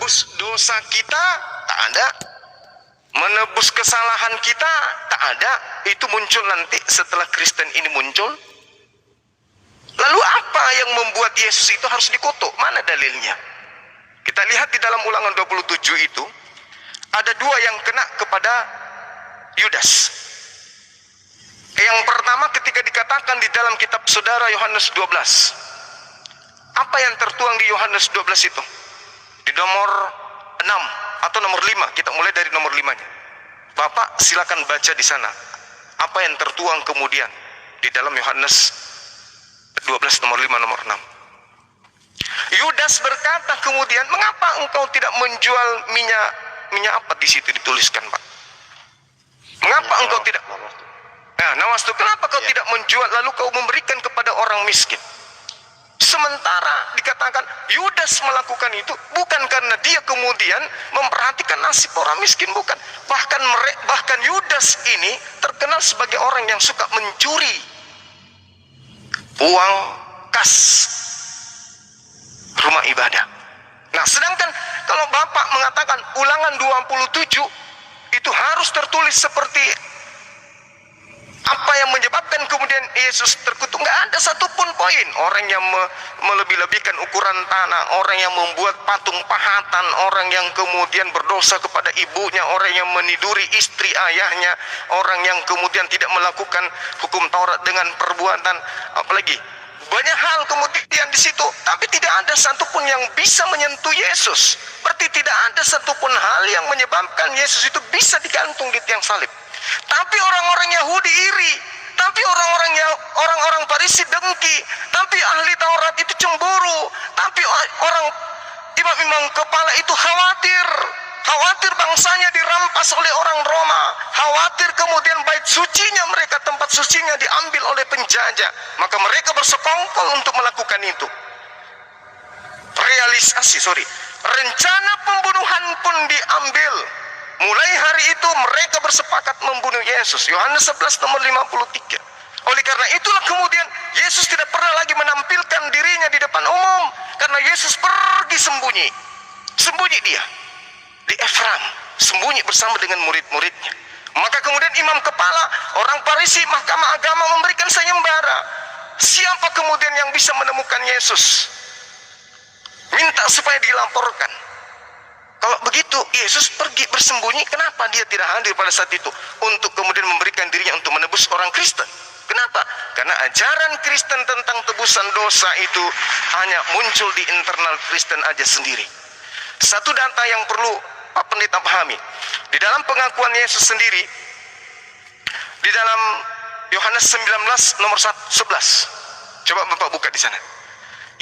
menebus dosa kita, tak ada. Menebus kesalahan kita, tak ada. Itu muncul nanti setelah Kristen ini muncul. Lalu apa yang membuat Yesus itu harus dikutuk? Mana dalilnya? Kita lihat di dalam Ulangan 27 itu, ada dua yang kena kepada Yudas. Yang pertama ketika dikatakan di dalam kitab saudara Yohanes 12. Apa yang tertuang di Yohanes 12 itu? Di nomor 6 atau nomor 5, kita mulai dari nomor 5-nya. Bapak silakan baca di sana. Apa yang tertuang kemudian di dalam Yohanes 12 nomor 5 nomor 6. Yudas berkata kemudian, mengapa engkau tidak menjual minyak apa di situ dituliskan, Pak? Mengapa engkau tidak? Nawastu, kenapa kau tidak menjual lalu kau memberikan kepada orang miskin? Sementara dikatakan Yudas melakukan itu bukan karena dia kemudian memperhatikan nasib orang miskin, bukan. Bahkan Yudas ini terkenal sebagai orang yang suka mencuri uang kas rumah ibadah. Nah, sedangkan kalau Bapak mengatakan Ulangan 27 itu harus tertulis seperti apa yang menyebabkan kemudian Yesus terkutuk, nggak ada satupun poin. Orang yang melebih-lebihkan ukuran tanah, orang yang membuat patung pahatan, orang yang kemudian berdosa kepada ibunya, orang yang meniduri istri ayahnya, orang yang kemudian tidak melakukan hukum Taurat dengan perbuatan, apalagi banyak hal kemudian di situ, tapi tidak ada satupun yang bisa menyentuh Yesus. Berarti tidak ada satupun hal yang menyebabkan Yesus itu bisa digantung di tiang salib. Tapi orang-orang Yahudi iri, tapi orang-orang Farisi dengki, tapi ahli Taurat itu cemburu, tapi orang imam-imam kepala itu khawatir bangsanya dirampas oleh orang Roma, khawatir kemudian bait sucinya mereka, tempat sucinya diambil oleh penjajah, maka mereka bersekongkol untuk melakukan itu. Rencana pembunuhan pun diambil. Mulai hari itu mereka bersepakat membunuh Yesus. Yohanes 11 nomor 53. Oleh karena itulah kemudian Yesus tidak pernah lagi menampilkan dirinya di depan umum, karena Yesus pergi sembunyi dia di Efraim, sembunyi bersama dengan murid-muridnya. Maka kemudian imam kepala, orang Farisi, mahkamah agama memberikan sayembara. Siapa kemudian yang bisa menemukan Yesus? Minta supaya dilaporkan. Kalau begitu Yesus pergi bersembunyi, kenapa dia tidak hadir pada saat itu untuk kemudian memberikan dirinya untuk menebus orang Kristen? Kenapa? Karena ajaran Kristen tentang tebusan dosa itu hanya muncul di internal Kristen aja sendiri. Satu data yang perlu Pak Pendeta pahami, di dalam pengakuan Yesus sendiri, di dalam Yohanes 19 nomor 11, coba Bapak buka di sana.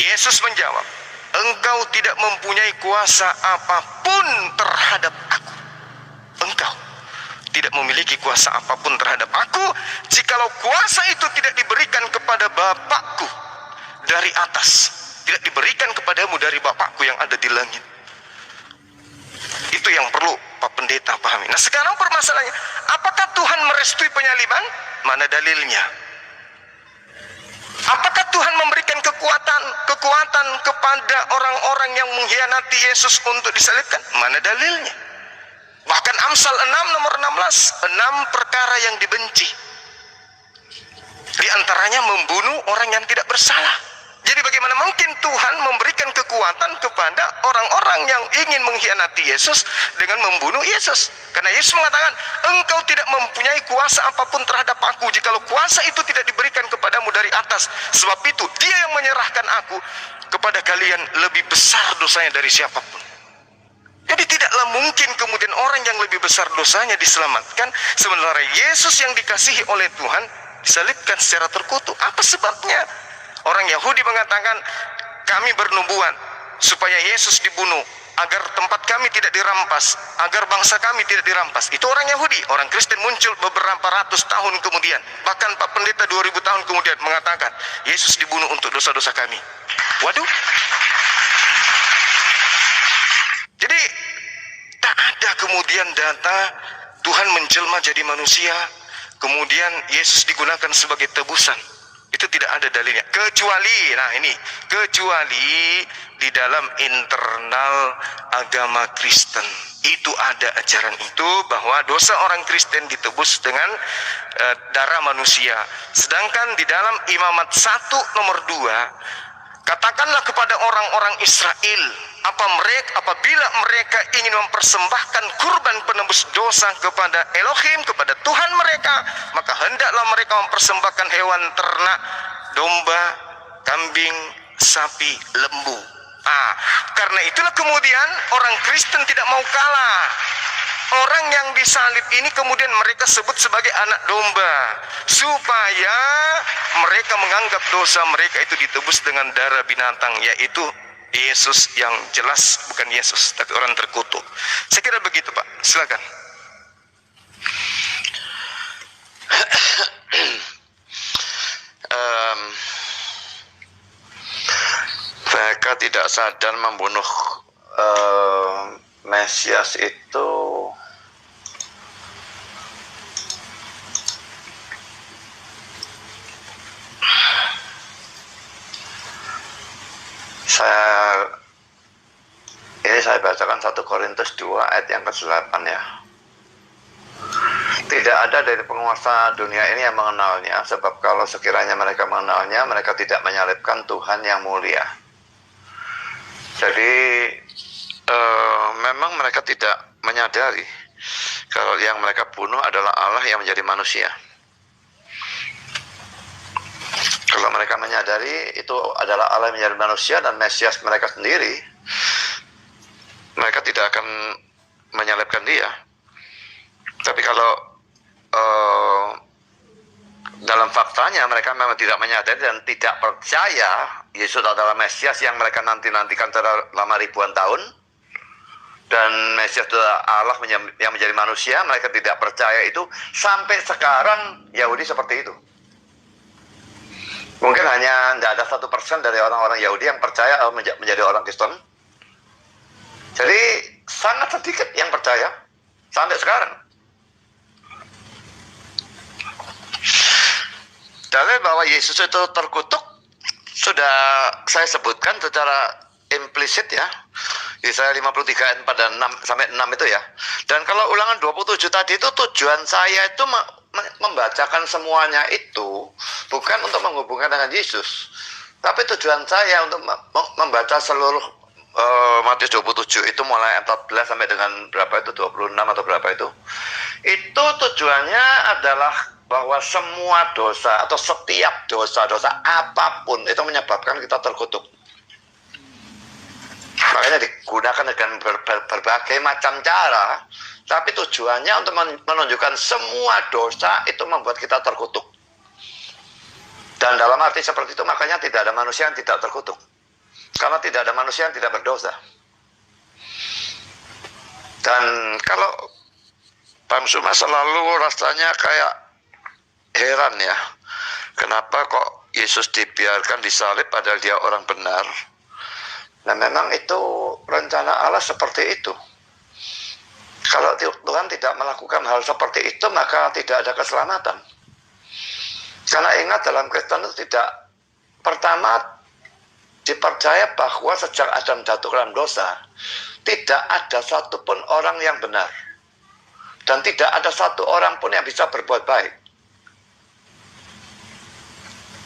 Yesus menjawab, engkau tidak mempunyai kuasa apapun terhadap aku. Engkau tidak memiliki kuasa apapun terhadap aku, jikalau kuasa itu tidak diberikan kepada Bapakku dari atas, tidak diberikan kepadamu dari Bapakku yang ada di langit. Itu yang perlu Pak Pendeta pahami. Nah, sekarang permasalahannya, apakah Tuhan merestui penyaliban? Mana dalilnya? Apakah Tuhan memberikan kekuatan kepada orang-orang yang mengkhianati Yesus untuk disalibkan? Mana dalilnya? Bahkan Amsal 6 nomor 16, 6 perkara yang dibenci. Di antaranya membunuh orang yang tidak bersalah. Jadi bagaimana mungkin Tuhan memberikan kekuatan kepada orang-orang yang ingin mengkhianati Yesus dengan membunuh Yesus? Karena Yesus mengatakan, engkau tidak mempunyai kuasa apapun terhadap aku, jikalau kuasa itu tidak diberikan kepadamu dari atas. Sebab itu dia yang menyerahkan aku kepada kalian lebih besar dosanya dari siapapun. Jadi tidaklah mungkin kemudian orang yang lebih besar dosanya diselamatkan, sementara Yesus yang dikasihi oleh Tuhan disalibkan secara terkutuk. Apa sebabnya? Orang Yahudi mengatakan, kami bernubuat supaya Yesus dibunuh, agar tempat kami tidak dirampas, agar bangsa kami tidak dirampas. Itu orang Yahudi. Orang Kristen muncul beberapa ratus tahun kemudian, bahkan Pak Pendeta 2000 tahun kemudian mengatakan, Yesus dibunuh untuk dosa-dosa kami. Waduh. Jadi tak ada kemudian data Tuhan menjelma jadi manusia, kemudian Yesus digunakan sebagai tebusan. Itu Itu tidak ada dalilnya. Kecuali, nah ini, kecuali di dalam internal agama Kristen. Itu ada ajaran itu bahwa dosa orang Kristen ditebus dengan darah manusia. Sedangkan di dalam Imamat 1 nomor 2, katakanlah kepada orang-orang Israel, apabila mereka ingin mempersembahkan kurban penebus dosa kepada Elohim, kepada Tuhan mereka, maka hendaklah mereka mempersembahkan hewan ternak, domba, kambing, sapi, lembu. Karena itulah kemudian orang Kristen tidak mau kalah. Orang yang disalib ini kemudian mereka sebut sebagai anak domba, supaya mereka menganggap dosa mereka itu ditebus dengan darah binatang, yaitu Yesus yang jelas bukan Yesus, tapi orang terkutuk. Saya kira begitu, Pak. Silakan. Mereka tidak sadar membunuh Mesias itu saya bacakan 1 Korintus 2 ayat yang ke-8 ya. Tidak ada dari penguasa dunia ini yang mengenalnya, sebab kalau sekiranya mereka mengenalnya, mereka tidak menyalibkan Tuhan yang mulia. Jadi memang mereka tidak menyadari kalau yang mereka bunuh adalah Allah yang menjadi manusia. Kalau mereka menyadari itu adalah Allah yang menjadi manusia dan Mesias mereka sendiri, mereka tidak akan menyalibkan dia. Tapi kalau dalam faktanya mereka memang tidak menyadari dan tidak percaya Yesus adalah Mesias yang mereka nanti-nantikan selama ribuan tahun, dan Mesias adalah Allah yang menjadi manusia, mereka tidak percaya itu. Sampai sekarang Yahudi seperti itu. Mungkin hanya tidak ada 1% dari orang-orang Yahudi yang percaya menjadi orang Kristen. Jadi sangat sedikit yang percaya sampai sekarang. Dalil bahwa Yesus itu terkutuk sudah saya sebutkan secara implisit ya. Yesaya 53 ayat 4 sampai 6 itu ya. Dan kalau Ulangan 27 tadi itu, tujuan saya itu membacakan semuanya itu bukan untuk menghubungkan dengan Yesus, tapi tujuan saya untuk membaca seluruh Matius 27 itu mulai ayat 14 sampai dengan berapa itu, 26 atau berapa itu tujuannya adalah bahwa semua dosa atau setiap dosa apapun itu menyebabkan kita terkutuk. Makanya digunakan dengan berbagai macam cara, tapi tujuannya untuk menunjukkan semua dosa itu membuat kita terkutuk. Dan dalam arti seperti itu, makanya tidak ada manusia yang tidak terkutuk. Karena tidak ada manusia yang tidak berdosa. Dan kalau Pak Suma selalu rasanya kayak heran ya, kenapa kok Yesus dibiarkan disalib padahal dia orang benar. Nah memang itu rencana Allah seperti itu. Kalau Tuhan tidak melakukan hal seperti itu, maka tidak ada keselamatan. Karena ingat, dalam Kristen itu tidak, pertama dipercaya bahwa sejak Adam jatuh ke dalam dosa, tidak ada satupun orang yang benar. Dan tidak ada satu orang pun yang bisa berbuat baik.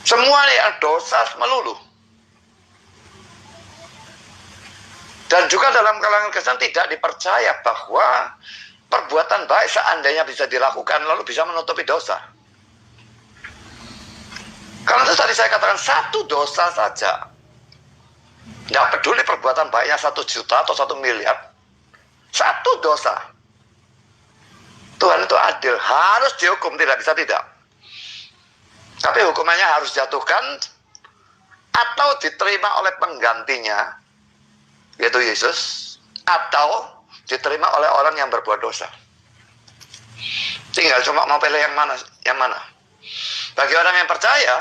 Semua yang dosa melulu. Dan juga dalam kalangan Kristen tidak dipercaya bahwa perbuatan baik seandainya bisa dilakukan lalu bisa menutupi dosa. Karena itu tadi saya katakan, satu dosa saja, nggak peduli perbuatan baiknya 1 juta atau 1 miliar, satu dosa, Tuhan itu adil, harus dihukum, tidak bisa tidak. Tapi hukumannya harus dijatuhkan atau diterima oleh penggantinya, yaitu Yesus, atau diterima oleh orang yang berbuat dosa. Tinggal cuma mau pilih yang mana. Bagi orang yang percaya,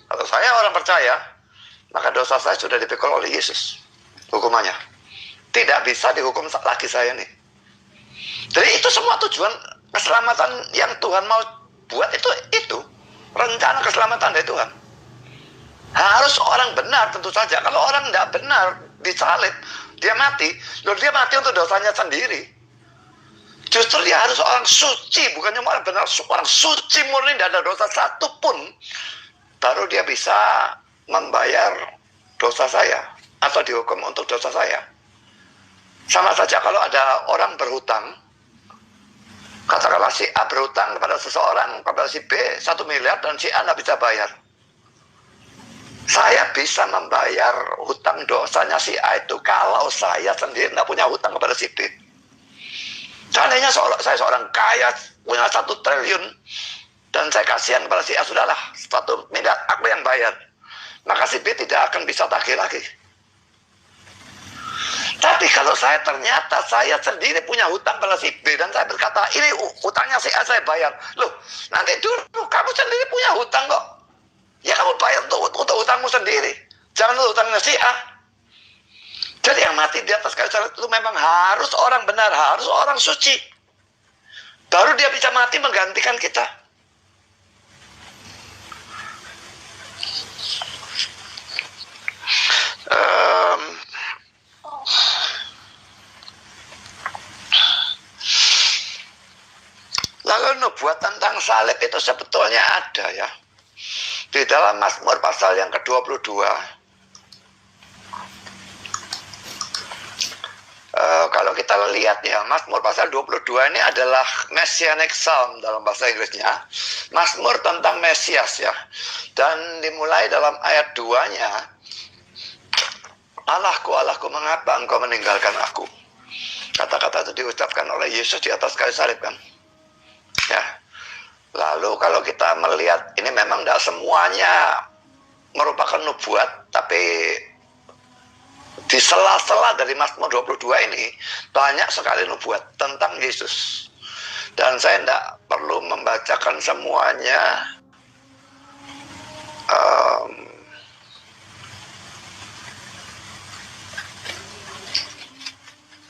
atau saya orang percaya, maka dosa saya sudah dipikul oleh Yesus hukumannya. Tidak bisa dihukum lagi saya nih. Jadi itu semua tujuan keselamatan yang Tuhan mau buat itu rencana keselamatan dari Tuhan. Harus orang benar tentu saja. Kalau orang tidak benar disalib, dia mati. Loh, dia mati untuk dosanya sendiri. Justru dia harus orang suci, bukannya orang benar, orang suci murni, tidak ada dosa satupun. Baru dia bisa membayar dosa saya atau dihukum untuk dosa saya. Sama saja kalau ada orang berhutang, katakanlah si A berhutang kepada seseorang, kepada si B 1 miliar, dan si A tidak bisa bayar. Saya bisa membayar hutang dosanya si A itu kalau saya sendiri tidak punya hutang kepada si B. Seandainya saya seorang kaya, punya 1 triliun, dan saya kasihan kepada si A, sudahlah 1 miliar aku yang bayar, maka si B tidak akan bisa tagih lagi. Tapi kalau ternyata saya sendiri punya hutang pada si B, dan saya berkata, ini hutangnya si A saya bayar. Loh, nanti dulu kamu sendiri punya hutang kok. Ya kamu bayar untuk hutangmu sendiri. Jangan untuk hutangnya si A. Jadi yang mati di atas kayu salib itu memang harus orang benar, harus orang suci. Baru dia bisa mati menggantikan kita. Lalu nubuat tentang salib itu sebetulnya ada ya. Di dalam Mazmur pasal yang ke-22. Kalau kita lihat ya, Mazmur pasal 22 ini adalah Messianic Psalm dalam bahasa Inggrisnya. Mazmur tentang Mesias ya. Dan dimulai dalam ayat 2-nya. Allahku, Allahku, mengapa engkau meninggalkan aku? Kata-kata itu diucapkan oleh Yesus di atas kayu salib kan. Ya. Lalu kalau kita melihat, ini memang tidak semuanya merupakan nubuat, tapi di sela-sela dari Mazmur 22 ini banyak sekali nubuat tentang Yesus. Dan saya tidak perlu membacakan semuanya.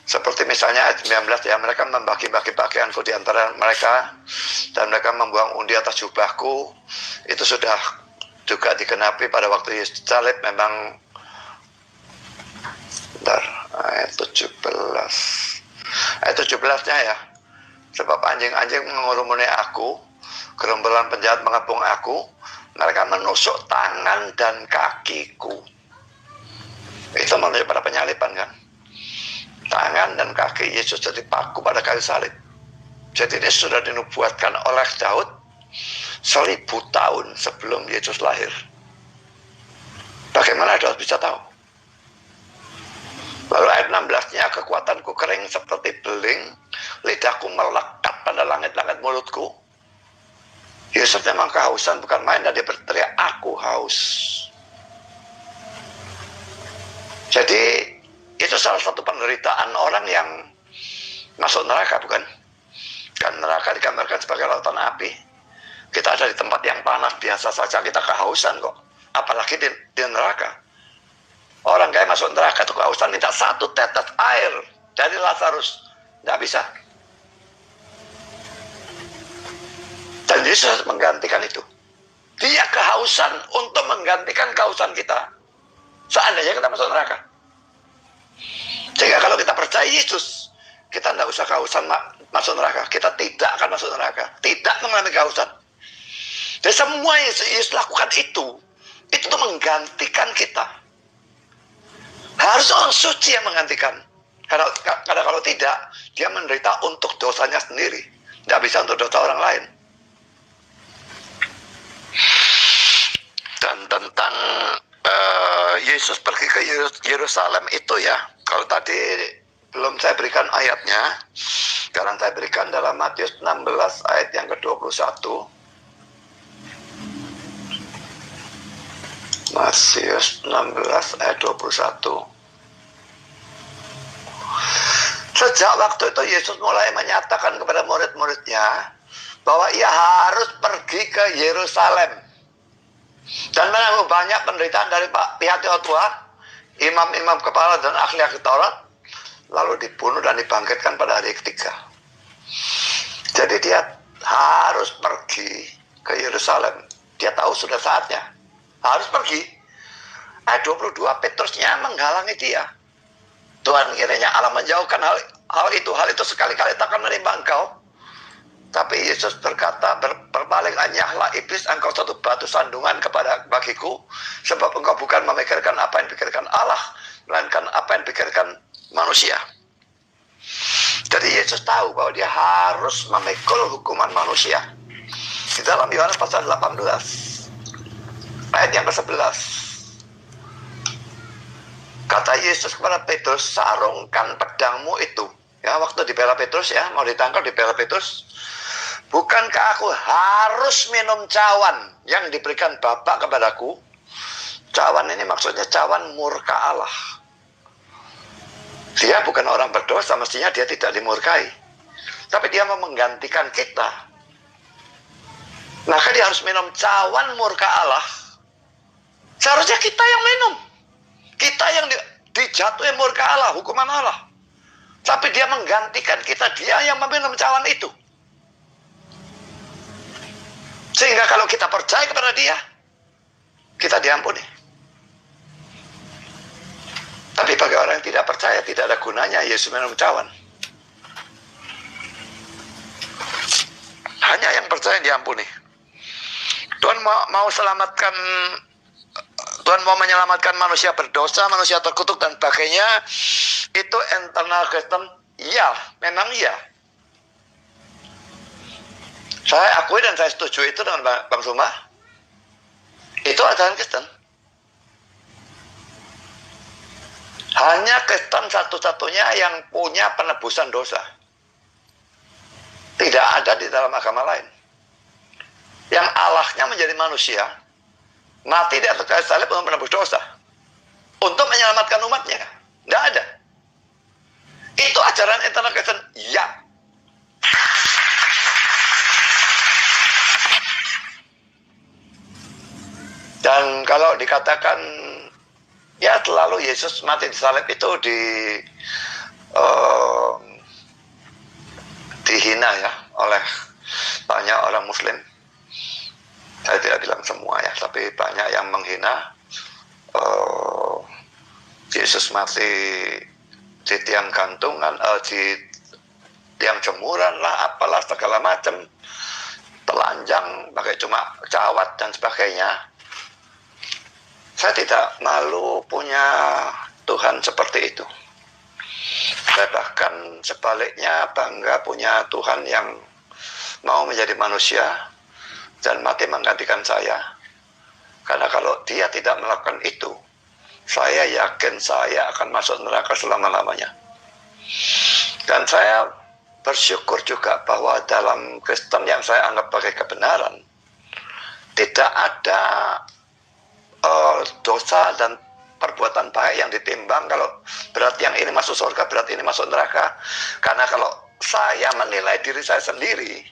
Seperti misalnya ayat 19 ya, mereka membagi-bagi pakaianku di antara mereka, dan mereka membuang undi atas jubahku. Itu sudah juga digenapi pada waktu Yesus salib. Memang ayat 17. Ayat 17-nya ya. Sebab anjing-anjing mengurumuni aku, gerombolan penjahat mengepung aku, mereka menusuk tangan dan kakiku. Itu menunjuk pada penyaliban kan. Tangan dan kaki Yesus jadi paku pada kayu salib. Jadi ini sudah dinubuatkan oleh Daud 1000 tahun sebelum Yesus lahir. Bagaimana Daud bisa tahu? Lalu ayat 16-nya, kekuatanku kering seperti beling, lidahku melekat pada langit-langit mulutku. Yesus memang kehausan, bukan main, dan dia berteriak, aku haus. Jadi itu salah satu penderitaan orang yang masuk neraka, bukan? Kan neraka digambarkan sebagai lautan api. Kita ada di tempat yang panas, biasa saja kita kehausan kok. Apalagi di neraka. Orang kayak masuk neraka itu kehausan, minta 1 tetes air dari Lazarus. Tidak bisa. Dan Yesus menggantikan itu. Dia kehausan untuk menggantikan kehausan kita. Seandainya kita masuk neraka. Sehingga kalau kita percaya Yesus, kita tidak usah kehausan masuk neraka. Kita tidak akan masuk neraka. Tidak mengalami kehausan. Dan semua yang Yesus lakukan itu tuh menggantikan kita. Harus orang suci yang menggantikan. Karena kalau tidak, dia menderita untuk dosanya sendiri. Tidak bisa untuk dosa orang lain. Dan tentang Yesus pergi ke Yerusalem itu ya, kalau tadi belum saya berikan ayatnya, sekarang saya berikan dalam Matius 16 ayat yang ke-21. Matius 16 ayat 21. Sejak waktu itu Yesus mulai menyatakan kepada murid-muridnya bahwa ia harus pergi ke Yerusalem dan menanggung banyak penderitaan dari pihak Tuhan, imam-imam kepala dan ahli-ahli Taurat, lalu dibunuh dan dibangkitkan pada hari ketiga. Jadi dia harus pergi ke Yerusalem. Dia tahu sudah saatnya harus pergi. Ayat 22, Petrusnya menghalangi dia. Tuhan, kiranya Allah menjauhkan hal itu sekali-kali tak akan menimpa engkau. Tapi Yesus berkata, berbalinglah iblis, engkau satu batu sandungan bagiku, sebab engkau bukan memikirkan apa yang dipikirkan Allah, melainkan apa yang dipikirkan manusia. Jadi Yesus tahu bahwa dia harus memikul hukuman manusia. Di dalam Yohanes pasal 18, ayat yang ke-11, kata Yesus kepada Petrus, sarungkan pedangmu itu. Ya, waktu dibela Petrus, ya, mau ditangkap dibela Petrus. Bukankah aku harus minum cawan yang diberikan Bapa kepadaku? Cawan ini maksudnya cawan murka Allah. Dia bukan orang berdosa, mestinya dia tidak dimurkai. Tapi dia mau menggantikan kita. Maka dia harus minum cawan murka Allah. Seharusnya kita yang minum. Kita yang dijatuhi murka Allah, hukuman Allah. Tapi dia menggantikan kita, dia yang meminum cawan itu. Sehingga kalau kita percaya kepada dia, kita diampuni. Tapi bagi orang yang tidak percaya, tidak ada gunanya Yesus minum cawan. Hanya yang percaya diampuni. Tuhan mau menyelamatkan manusia berdosa, manusia terkutuk dan sebagainya. Itu internal Kristen, iya, memang iya. Saya akui dan saya setuju itu dengan Bang Suma. Itu ajaran Kristen. Hanya Kristen satu-satunya yang punya penebusan dosa. Tidak ada di dalam agama lain. Yang Allahnya menjadi manusia, mati di atas kayu salib untuk menebus dosa, untuk menyelamatkan umatnya. Tidak ada. Itu ajaran internal Kristen, ya. Dan kalau dikatakan, ya selalu Yesus mati di salib itu dihina ya oleh banyak orang Muslim. Saya tidak bilang semua ya, tapi banyak yang menghina Yesus mati di tiang gantungan, di tiang jemuran lah, apalah segala macam, telanjang, pakai cuma cawat dan sebagainya. Saya tidak malu punya Tuhan seperti itu. Saya bahkan sebaliknya bangga punya Tuhan yang mau menjadi manusia dan mati menggantikan saya. Karena kalau dia tidak melakukan itu, saya yakin saya akan masuk neraka selama-lamanya. Dan saya bersyukur juga bahwa dalam Kristen yang saya anggap sebagai kebenaran, tidak ada dosa dan perbuatan baik yang ditimbang. Kalau berat yang ini masuk surga, berat ini masuk neraka. Karena kalau saya menilai diri saya sendiri,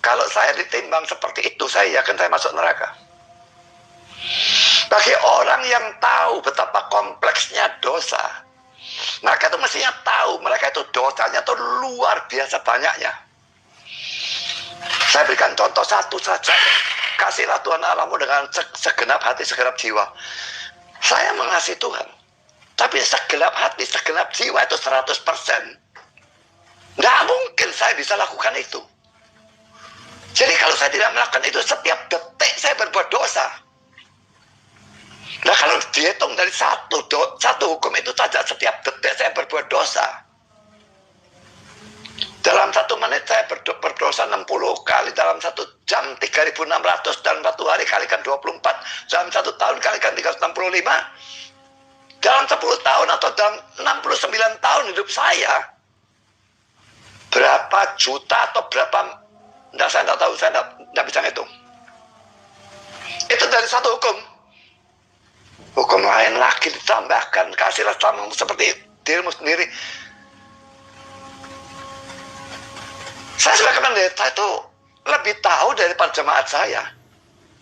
kalau saya ditimbang seperti itu, saya yakin saya masuk neraka. Bagi orang yang tahu betapa kompleksnya dosa, mereka itu mestinya tahu, mereka itu dosanya itu luar biasa banyaknya. Saya berikan contoh satu saja. Kasihlah Tuhan Allahmu dengan segenap hati, segenap jiwa. Saya mengasihi Tuhan, tapi segenap hati, segenap jiwa itu 100%. Nggak mungkin saya bisa lakukan itu. Jadi kalau saya tidak melakukan itu, setiap detik saya berbuat dosa. Nah kalau dihitung dari satu hukum itu saja, setiap detik saya berbuat dosa. Dalam 1 menit saya berdosa 60 kali, dalam 1 jam 3.600, dalam 1 hari kalikan 24, dalam 1 tahun kalikan 365, dalam 10 tahun atau dalam 69 tahun hidup saya, berapa juta atau berapa, saya tidak tahu, saya tidak bisa ngitung. Itu dari satu hukum. Hukum lain lagi ditambahkan, kasihlah samamu seperti dirimu sendiri. Saya sebagai pendeta itu lebih tahu daripada jemaat saya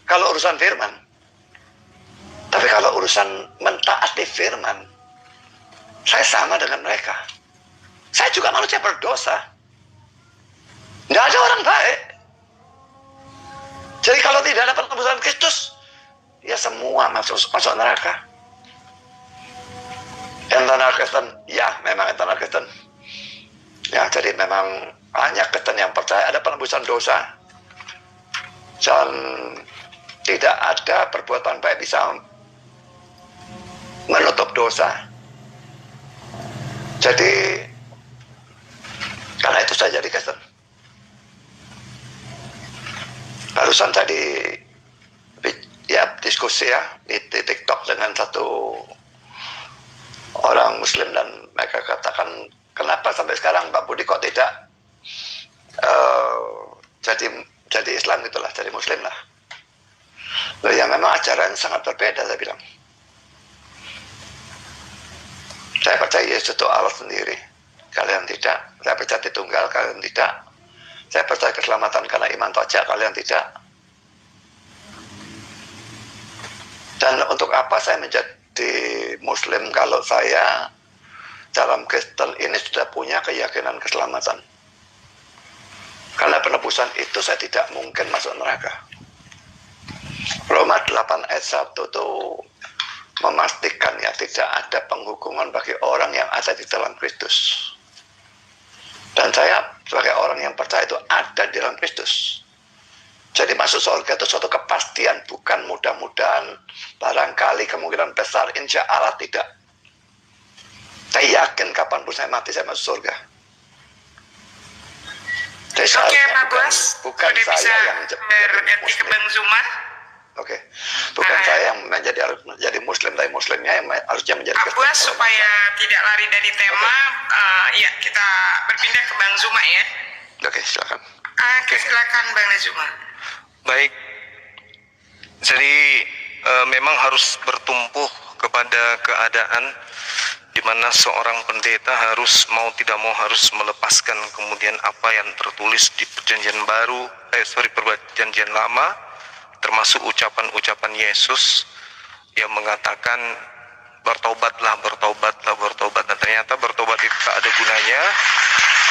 kalau urusan firman. Tapi kalau urusan mentaati firman, saya sama dengan mereka. Saya juga manusia berdosa. Tidak ada orang baik. Jadi kalau tidak ada penebusan Kristus, ya semua masuk neraka. Internal Kristen, ya memang internal Kristen. Ya, jadi memang hanya Kristen yang percaya ada penebusan dosa dan tidak ada perbuatan baik bisa menutup dosa. Jadi karena itu saya jadi Kristen. Barusan tadi ya diskusi ya di TikTok dengan satu orang Muslim, dan mereka katakan, kenapa sampai sekarang Pak Budi kok tidak jadi Islam gitulah, jadi Muslim lah. Loh ya, memang ajaran sangat berbeda, saya bilang. Saya percaya Yesus itu Allah sendiri, kalian tidak. Saya percaya Tritunggal, kalian tidak. Saya percaya keselamatan karena iman saja, kalian tidak. Dan untuk apa saya menjadi Muslim kalau saya dalam Kristen ini sudah punya keyakinan keselamatan? Karena penebusan itu saya tidak mungkin masuk neraka. Roma 8 ayat 1 itu memastikan ya tidak ada penghukuman bagi orang yang ada di dalam Kristus. Dan saya sebagai orang yang percaya itu ada di dalam Kristus. Jadi masuk surga itu suatu kepastian, bukan mudah-mudahan, barangkali, kemungkinan besar, insya Allah tidak. Saya yakin kapanpun saya mati, saya masuk surga. Jadi Oke, Pak Bos, bukan sudah saya bisa yang berganti ke Bang Zuma. Oke, bukan saya yang menjadi Muslim, tapi Muslimnya yang harusnya menjadi Pak Bos, supaya tidak lari dari tema, ya kita berpindah ke Bang Zuma ya. Oke, silakan. Silakan Bang Zuma. Baik, jadi memang harus bertumpu kepada keadaan di mana seorang pendeta harus mau tidak mau harus melepaskan kemudian apa yang tertulis di perjanjian baru, perjanjian lama, termasuk ucapan-ucapan Yesus yang mengatakan bertobatlah, bertobatlah, bertobat. Dan ternyata bertobat itu tak ada gunanya.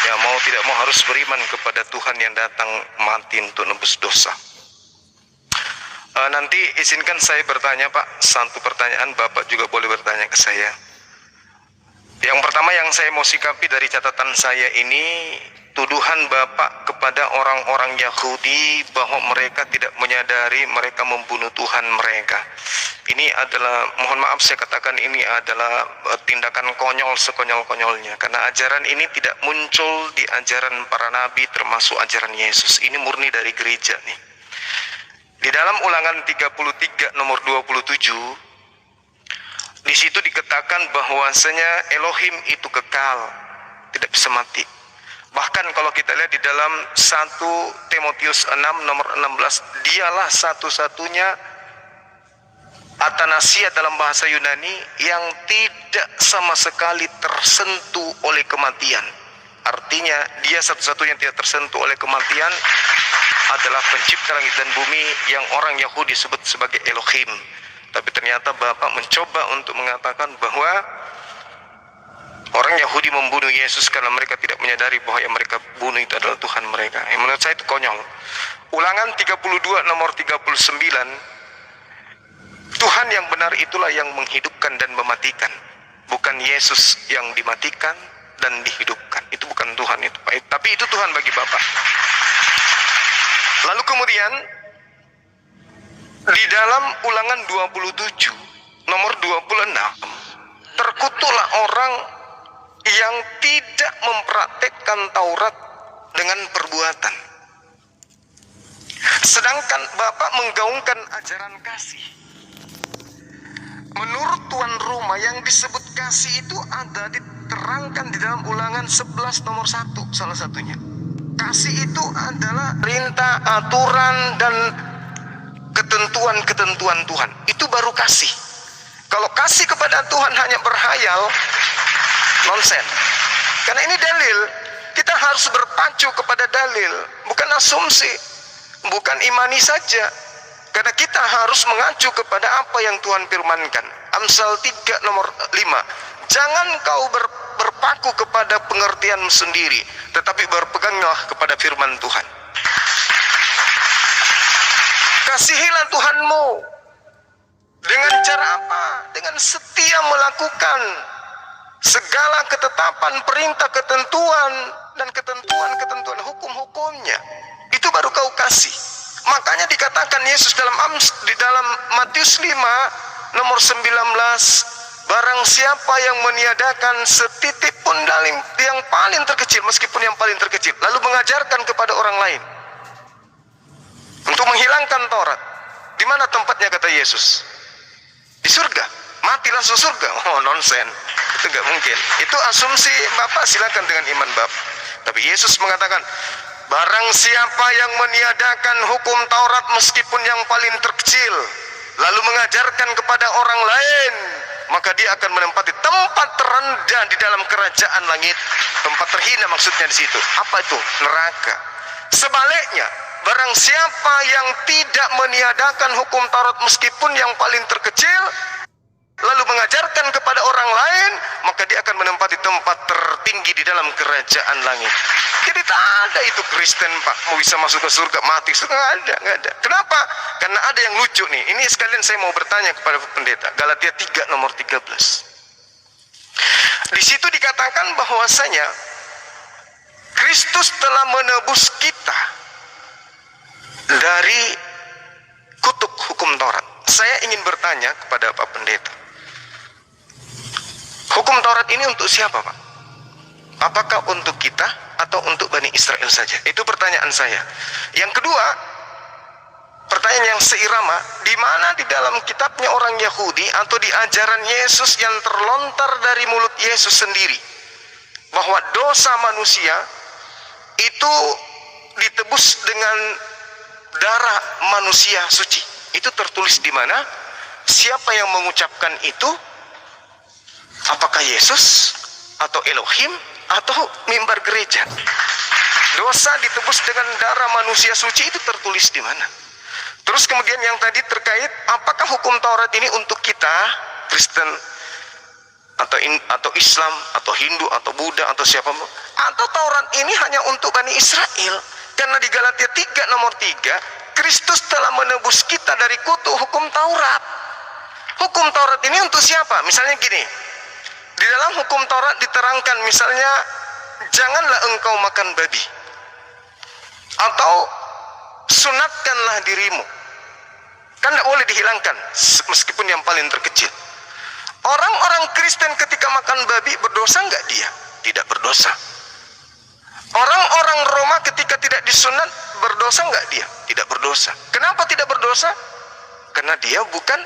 Ya mau tidak mau harus beriman kepada Tuhan yang datang mati untuk nebus dosa. Nanti izinkan saya bertanya Pak, satu pertanyaan, Bapak juga boleh bertanya ke saya. Yang pertama yang saya mau sikapi dari catatan saya ini, tuduhan Bapak kepada orang-orang Yahudi bahwa mereka tidak menyadari mereka membunuh Tuhan mereka. Ini adalah, mohon maaf saya katakan, ini adalah tindakan konyol sekonyol-konyolnya. Karena ajaran ini tidak muncul di ajaran para nabi termasuk ajaran Yesus. Ini murni dari gereja nih. Di dalam Ulangan 33 nomor 27, di situ dikatakan bahwasanya Elohim itu kekal, tidak bisa mati. Bahkan kalau kita lihat di dalam 1 Timotius 6 nomor 16, dialah satu-satunya Atanasia dalam bahasa Yunani yang tidak sama sekali tersentuh oleh kematian. Artinya dia satu-satunya yang tidak tersentuh oleh kematian adalah pencipta langit dan bumi yang orang Yahudi sebut sebagai Elohim. Tapi ternyata Bapak mencoba untuk mengatakan bahwa orang Yahudi membunuh Yesus karena mereka tidak menyadari bahwa yang mereka bunuh itu adalah Tuhan mereka. Yang menurut saya itu konyol. Ulangan 32 nomor 39, Tuhan yang benar itulah yang menghidupkan dan mematikan, bukan Yesus yang dimatikan dan dihidupkan. Itu bukan Tuhan itu, Pak. Tapi itu Tuhan bagi Bapak. Lalu kemudian di dalam Ulangan 27 nomor 26, terkutuklah orang yang tidak mempraktekkan Taurat dengan perbuatan. Sedangkan Bapak menggaungkan ajaran kasih. Menurut tuan rumah yang disebut kasih itu ada diterangkan di dalam Ulangan 11 nomor 1 salah satunya. Kasih itu adalah perintah, aturan, dan ketentuan-ketentuan Tuhan. Itu baru kasih. Kalau kasih kepada Tuhan hanya berhayal, nonsen. Karena ini dalil, kita harus berpacu kepada dalil, bukan asumsi, bukan imani saja. Karena kita harus mengacu kepada apa yang Tuhan firmankan. Amsal 3 nomor 5. Jangan kau berpaku kepada pengertianmu sendiri, tetapi berpeganglah kepada firman Tuhan. Kasihilah Tuhanmu. Dengan cara apa? Dengan setia melakukan segala ketetapan, perintah, ketentuan, dan ketentuan hukum-hukumnya. Itu baru kau kasih. Makanya dikatakan Yesus di dalam Matius 5 nomor 19, barang siapa yang meniadakan setitik pun dari yang paling terkecil, meskipun yang paling terkecil, lalu mengajarkan kepada orang lain untuk menghilangkan Taurat. Di mana tempatnya kata Yesus? Di surga. Mati langsung surga. Oh, nonsen. Itu nggak mungkin. Itu asumsi Bapak, silakan dengan iman Bapak. Tapi Yesus mengatakan, barang siapa yang meniadakan hukum Taurat meskipun yang paling terkecil, lalu mengajarkan kepada orang lain, maka dia akan menempati tempat terendah di dalam kerajaan langit. Tempat terhina maksudnya di situ. Apa itu? Neraka. Sebaliknya, barang siapa yang tidak meniadakan hukum Taurat meskipun yang paling terkecil, lalu mengajarkan kepada orang lain, maka dia akan menempati tempat tertinggi di dalam kerajaan langit. Jadi tak ada itu Kristen Pak, mau bisa masuk ke surga mati, nggak ada. Kenapa? Karena ada yang lucu nih. Ini sekalian saya mau bertanya kepada pendeta. Galatia 3 nomor 13. Di situ dikatakan bahwasanya Kristus telah menebus kita dari kutuk hukum Taurat. Saya ingin bertanya kepada Pak Pendeta, hukum Taurat ini untuk siapa Pak? Apakah untuk kita atau untuk Bani Israel saja? Itu pertanyaan saya. Yang kedua, pertanyaan yang seirama, di mana di dalam kitabnya orang Yahudi atau di ajaran Yesus yang terlontar dari mulut Yesus sendiri, bahwa dosa manusia itu ditebus dengan darah manusia suci. Itu tertulis di mana? Siapa yang mengucapkan itu? Apakah Yesus atau Elohim atau mimbar gereja? Dosa ditebus dengan darah manusia suci itu tertulis di mana? Terus kemudian yang tadi terkait, apakah hukum Taurat ini untuk kita Kristen atau Islam atau Hindu atau Buddha atau siapapun? Atau Taurat ini hanya untuk Bani Israel? Karena di Galatia 3 nomor 3, Kristus telah menebus kita dari kutuk hukum Taurat. Hukum Taurat ini untuk siapa? Misalnya gini, di dalam hukum Taurat diterangkan misalnya, janganlah engkau makan babi, atau sunatkanlah dirimu. Kan tidak boleh dihilangkan meskipun yang paling terkecil. Orang-orang Kristen ketika makan babi berdosa enggak dia? Tidak berdosa. Orang-orang Roma ketika tidak disunat berdosa enggak dia? Tidak berdosa. Kenapa tidak berdosa? Karena dia bukan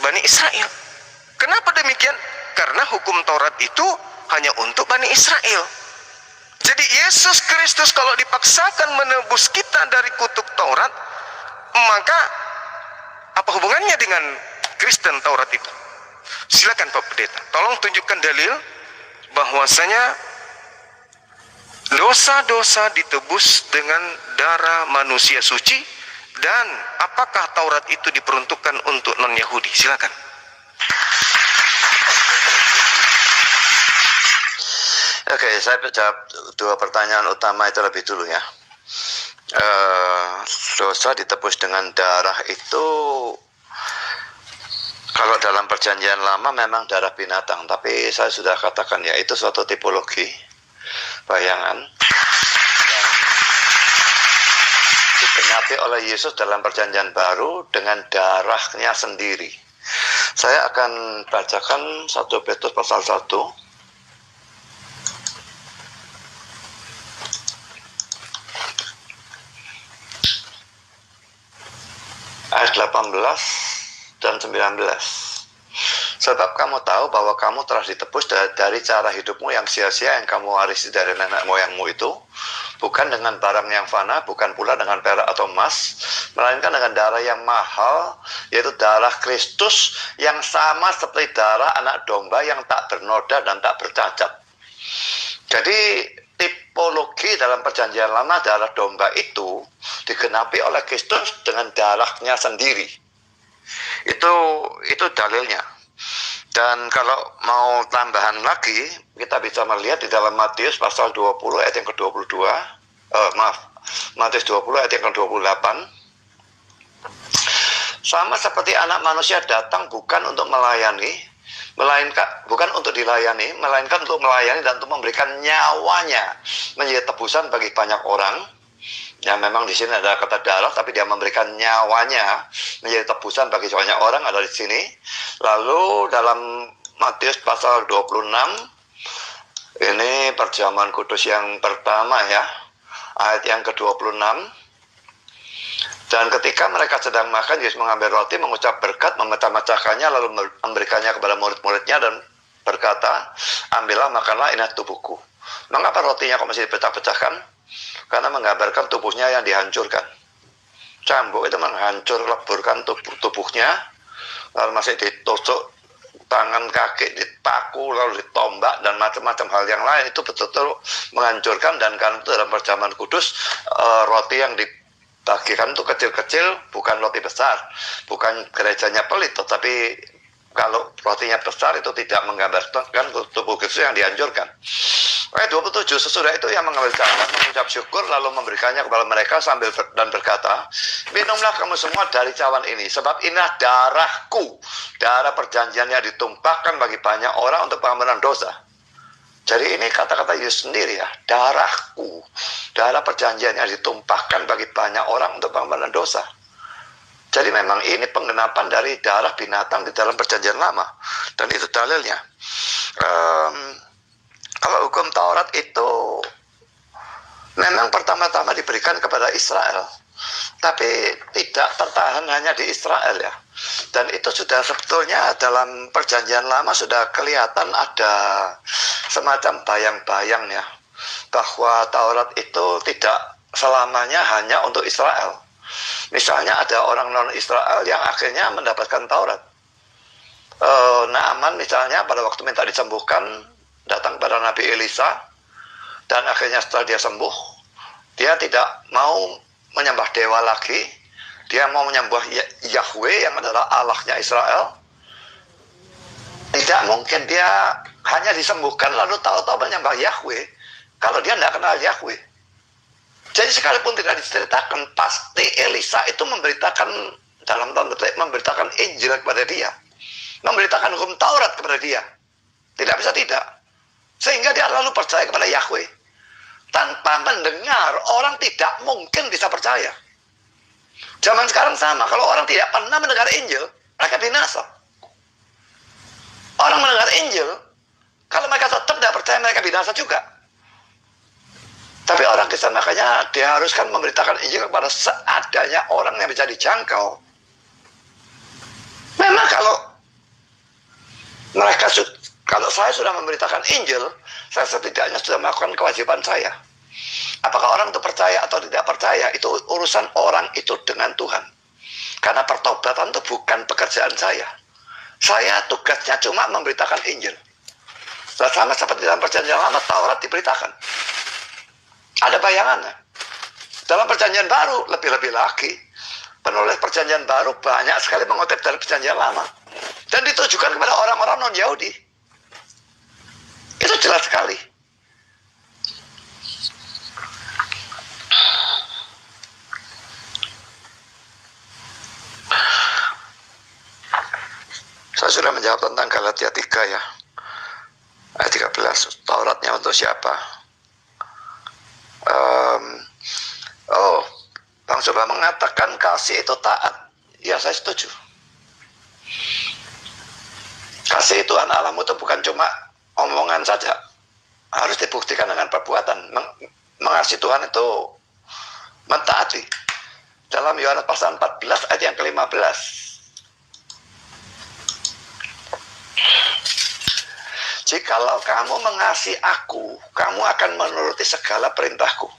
Bani Israel. Kenapa demikian? Karena hukum Taurat itu hanya untuk Bani Israel. Jadi Yesus Kristus kalau dipaksakan menebus kita dari kutuk Taurat, maka apa hubungannya dengan Kristen Taurat itu? Silakan Pak Pendeta, tolong tunjukkan dalil bahwasanya dosa-dosa ditebus dengan darah manusia suci, dan apakah Taurat itu diperuntukkan untuk non-Yahudi? Silakan. Oke, saya jawab dua pertanyaan utama itu lebih dulu ya. Dosa ditebus dengan darah itu, kalau dalam perjanjian lama memang darah binatang, tapi saya sudah katakan ya, itu suatu tipologi bayangan yang digenapi oleh Yesus dalam perjanjian baru dengan darahnya sendiri. Saya akan bacakan 1 Petrus pasal 1 ayat 18 dan 19. Sebab kamu tahu bahwa kamu telah ditebus dari cara hidupmu yang sia-sia yang kamu warisi dari nenek moyangmu itu, bukan dengan barang yang fana, bukan pula dengan perak atau emas, melainkan dengan darah yang mahal, yaitu darah Kristus yang sama seperti darah anak domba yang tak bernoda dan tak bercacat. Jadi tipologi dalam perjanjian lama, darah domba itu digenapi oleh Kristus dengan darahnya sendiri. Itu dalilnya. Dan kalau mau tambahan lagi, kita bisa melihat di dalam Matius pasal 20 ayat yang ke-22, Matius 20 ayat yang ke-28. Sama seperti anak manusia datang bukan untuk melayani, melainkan bukan untuk dilayani, melainkan untuk melayani dan untuk memberikan nyawanya menjadi tebusan bagi banyak orang. Ya memang di sini ada kata darah, tapi dia memberikan nyawanya menjadi tebusan bagi banyak orang, ada di sini. Lalu dalam Matius pasal 26, ini perjamuan kudus yang pertama ya, ayat yang ke-26. Dan ketika mereka sedang makan, Yesus mengambil roti, mengucap berkat, memecah-mecahkannya, lalu memberikannya kepada murid-muridnya dan berkata, ambillah, makanlah, ini tubuhku. Mengapa rotinya kok masih dipecah-pecahkan? Karena menggambarkan tubuhnya yang dihancurkan. Cambuk itu menghancur, leburkan tubuhnya, lalu masih ditusuk tangan kaki, dipaku, lalu ditombak, dan macam-macam hal yang lain. Itu betul-betul menghancurkan. Dan karena itu dalam perjamuan kudus, roti yang dibagikan itu kecil-kecil, bukan roti besar, bukan gerejanya pelit, tetapi kalau rotinya besar itu tidak menggambarkan tubuh Kristus yang dihancurkan. Ayat 27, sesudah itu yang mengambil cawan, mengucap syukur, lalu memberikannya kepada mereka sambil dan berkata, minumlah kamu semua dari cawan ini, sebab inilah darahku, darah perjanjian yang ditumpahkan bagi banyak orang untuk pengampunan dosa. Jadi ini kata-kata Yesus sendiri ya, darahku, darah perjanjian yang ditumpahkan bagi banyak orang untuk pengampunan dosa. Jadi memang ini penggenapan dari darah binatang di dalam perjanjian lama. Dan itu dalilnya. Kalau hukum Taurat itu memang pertama-tama diberikan kepada Israel. Tapi tidak tertahan hanya di Israel ya. Dan itu sudah sebetulnya dalam perjanjian lama sudah kelihatan ada semacam bayang-bayang ya. Bahwa Taurat itu tidak selamanya hanya untuk Israel. Misalnya ada orang non-Israel yang akhirnya mendapatkan Taurat. Naaman misalnya pada waktu minta disembuhkan, datang pada Nabi Elisa, dan akhirnya setelah dia sembuh, dia tidak mau menyembah dewa lagi, dia mau menyembah Yahweh yang adalah Allahnya Israel. Tidak mungkin dia hanya disembuhkan lalu tahu-tahu menyembah Yahweh, kalau dia tidak kenal Yahweh. Jadi sekalipun tidak diceritakan, pasti Elisa itu memberitakan, dalam tanda petik, memberitakan Injil kepada dia, memberitakan hukum Taurat kepada dia. Tidak bisa tidak. Sehingga dia lalu percaya kepada Yahweh. Tanpa mendengar, orang tidak mungkin bisa percaya. Zaman sekarang sama, kalau orang tidak pernah mendengar Injil, mereka binasa. Orang mendengar Injil, kalau mereka tetap tidak percaya, mereka binasa juga. Tapi orang Kristen makanya diharuskan memberitakan Injil kepada seadanya orang yang bisa dijangkau. Memang kalau saya sudah memberitakan Injil, saya setidaknya sudah melakukan kewajiban saya. Apakah orang itu percaya atau tidak percaya, itu urusan orang itu dengan Tuhan. Karena pertobatan itu bukan pekerjaan saya. Saya tugasnya cuma memberitakan Injil. Sama seperti dalam perjanjian lama, Taurat diberitakan. Ada bayangannya. Dalam perjanjian baru, lebih-lebih lagi. Penulis perjanjian baru banyak sekali mengutip dari perjanjian lama. Dan ditujukan kepada orang-orang non-Yahudi. Itu jelas sekali. Saya sudah menjawab tentang Galatia 3 ya. Ayat 13. Tauratnya untuk siapa? Bang Soba mengatakan kasih itu taat. Ya, saya setuju. Kasih Tuhan Allahmu itu bukan cuma omongan saja. Harus dibuktikan dengan perbuatan. Mengasihi Tuhan itu mentaati. Dalam Yohanes pasal 14 ayat yang ke-15. Jikalau kamu mengasihi aku, kamu akan menuruti segala perintahku.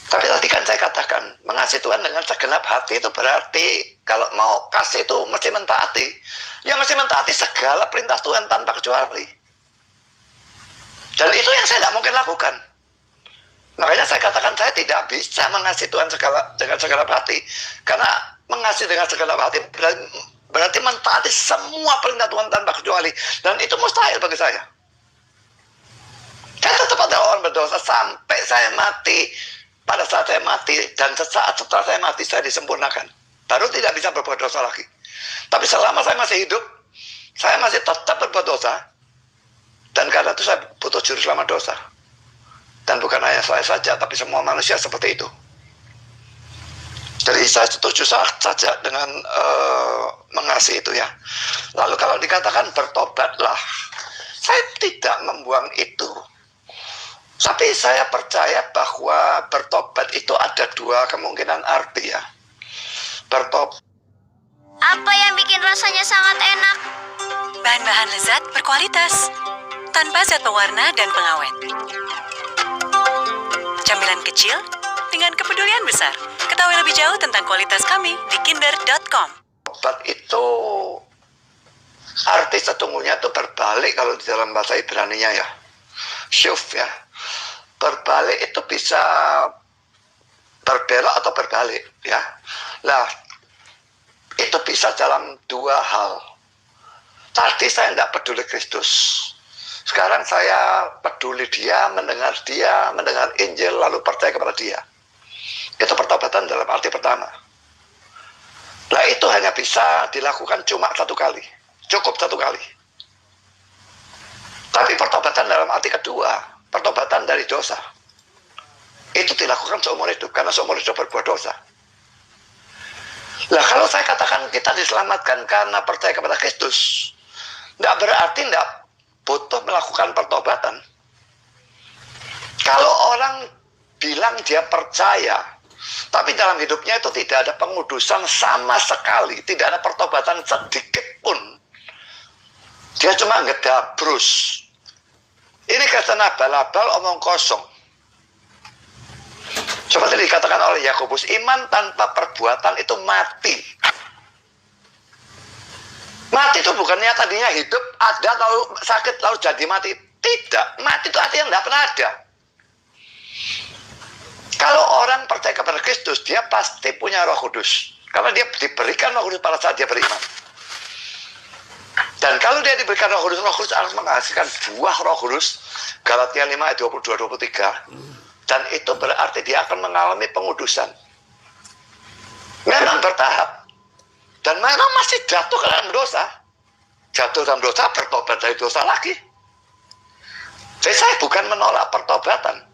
Tapi tadi kan saya katakan, mengasihi Tuhan dengan segenap hati itu berarti kalau mau kasih itu mesti mentaati. Ya mesti mentaati segala perintah Tuhan tanpa kecuali. Dan itu yang saya tidak mungkin lakukan. Makanya saya katakan saya tidak bisa mengasihi Tuhan dengan segenap hati. Karena mengasihi dengan segenap hati berarti mentaati semua perintah Tuhan tanpa kecuali. Dan itu mustahil bagi saya. Saya tetap ada orang berdosa sampai saya mati. Pada saat saya mati dan sesaat setelah saya mati saya disempurnakan. Baru tidak bisa berbuat dosa lagi. Tapi selama saya masih hidup, saya masih tetap berbuat dosa. Dan karena itu saya butuh juru selamat dosa. Dan bukan hanya saya saja, tapi semua manusia seperti itu. Jadi saya setuju saja dengan mengasihi itu ya. Lalu kalau dikatakan bertobatlah, saya tidak membuang itu. Tapi saya percaya bahwa bertobat itu ada dua kemungkinan arti ya. Bertobat. Apa yang bikin rasanya sangat enak? Bahan-bahan lezat berkualitas, tanpa zat pewarna dan pengawet. Camilan kecil dengan kepedulian besar. Ketahui lebih jauh tentang kualitas kami di kinder.com. Bertobat itu arti sesungguhnya itu berbalik kalau di dalam bahasa Ibraninya ya. Shuf ya. Berbalik itu bisa berbelok atau berbalik ya. Nah, itu bisa dalam dua hal. Tadi saya tidak peduli Kristus. Sekarang saya peduli dia, mendengar Injil, lalu percaya kepada dia. Itu pertobatan dalam arti pertama. Nah, itu hanya bisa dilakukan cuma satu kali. Cukup satu kali. Tapi pertobatan dalam arti kedua, pertobatan dari dosa, itu dilakukan seumur hidup, karena seumur hidup berbuat dosa. Nah, kalau saya katakan kita diselamatkan karena percaya kepada Kristus, tidak berarti tidak butuh melakukan pertobatan. Kalau orang bilang dia percaya, tapi dalam hidupnya itu tidak ada pengudusan sama sekali, tidak ada pertobatan sedikit pun, dia cuma ngedabrus. Ini kata abal-abal, omong kosong. Seperti dikatakan oleh Yakobus, iman tanpa perbuatan itu mati. Mati itu bukannya tadinya hidup, ada lalu sakit lalu jadi mati. Tidak, mati itu artinya tidak pernah ada. Kalau orang percaya kepada Kristus, dia pasti punya Roh Kudus. Karena dia diberikan Roh Kudus pada saat dia beriman. Dan kalau dia diberikan Roh Kudus harus menghasilkan buah Roh Kudus. Galatia 5 ayat 22-23. Dan itu berarti dia akan mengalami pengudusan. Memang bertahap. Dan memang masih jatuh ke dalam dosa. Jatuh dalam dosa, bertobat dari dosa lagi. Jadi saya bukan menolak pertobatan.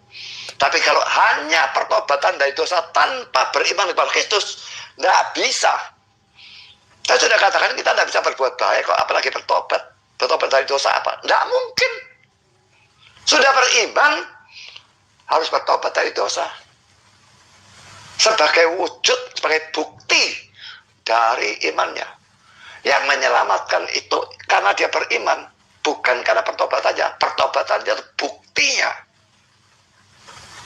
Tapi kalau hanya pertobatan dari dosa tanpa beriman kepada Kristus, tidak bisa. Saya sudah katakan kita tidak bisa berbuat baik kok, apalagi bertobat. Bertobat dari dosa apa? Tidak mungkin. Sudah beriman, harus bertobat dari dosa. Sebagai wujud, sebagai bukti dari imannya. Yang menyelamatkan itu karena dia beriman, bukan karena pertobatannya. Pertobatannya itu buktinya.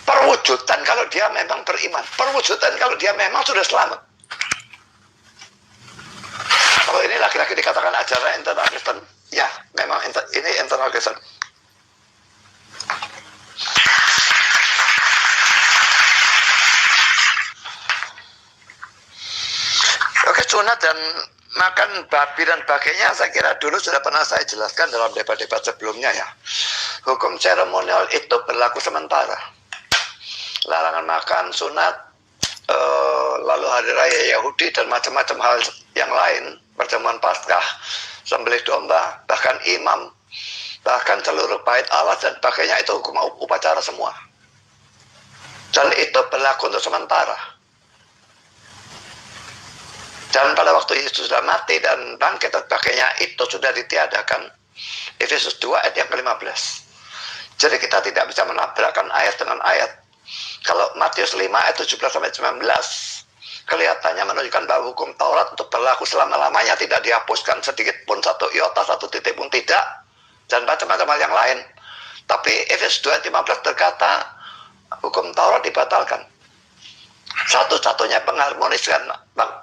Perwujudan kalau dia memang beriman. Perwujudan kalau dia memang sudah selamat. Kalau ini laki-laki dikatakan ajaran internal Kristen, ya memang ini internal Kristen. Oke, sunat dan makan babi dan sebagainya saya kira dulu sudah pernah saya jelaskan dalam debat-debat sebelumnya ya. Hukum seremonial itu berlaku sementara. Larangan makan, sunat, lalu hari raya Yahudi dan macam-macam hal yang lain, perjamuan Paskah, sembelih domba, bahkan imam, bahkan seluruh bait Allah dan sebagainya itu hukum upacara semua. Dan itu berlaku untuk sementara. Dan pada waktu Yesus sudah mati dan bangkit dan sebagainya, itu sudah ditiadakan. Efesus 2 ayat yang ke-15. Jadi kita tidak bisa menabrakkan ayat dengan ayat. Kalau Matius 5 ayat 17-19, kelihatannya menunjukkan bahwa hukum Taurat untuk berlaku selama-lamanya, tidak dihapuskan sedikit pun, satu iota, satu titik pun tidak, dan macam-macam hal yang lain. Tapi Efesus 2 ayat 15 berkata, hukum Taurat dibatalkan. Satu-satunya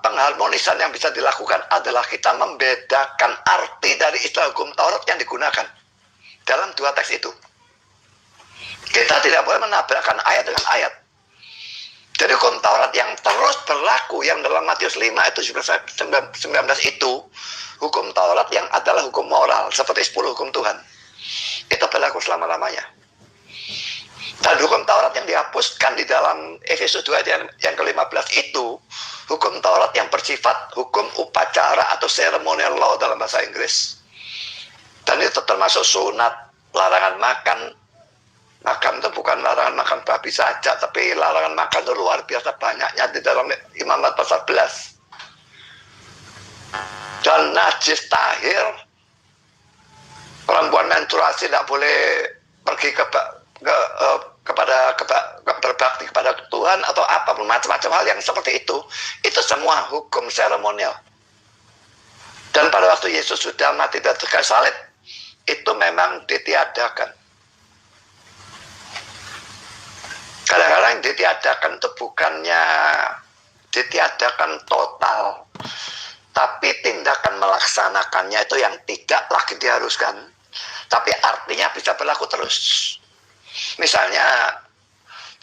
pengharmonisan yang bisa dilakukan adalah kita membedakan arti dari istilah hukum Taurat yang digunakan dalam dua teks itu. Kita tidak boleh menabrakkan ayat dengan ayat. Jadi hukum Taurat yang terus berlaku, yang dalam Matius 5 ayat 19 itu, hukum Taurat yang adalah hukum moral, seperti 10 hukum Tuhan. Itu berlaku selama-lamanya. Dan hukum Taurat yang dihapuskan di dalam Efesus 2 yang ke-15 itu, Hukum Taurat yang bersifat hukum upacara atau ceremonial law dalam bahasa Inggris. Dan itu termasuk sunat, larangan makan. Makan itu bukan larangan makan babi saja, tapi larangan makan itu luar biasa banyaknya di dalam Imamat pasal 11. Dan najis tahir, perempuan menstruasi tidak boleh pergi berbakti kepada Tuhan atau apapun macam-macam hal yang seperti itu semua hukum seremonial. Dan pada waktu Yesus sudah mati di atas kayu salib, itu memang ditiadakan. Kadang-kadang yang ditiadakan itu bukannya ditiadakan total, tapi tindakan melaksanakannya itu yang tidak lagi diharuskan, tapi artinya bisa berlaku terus. Misalnya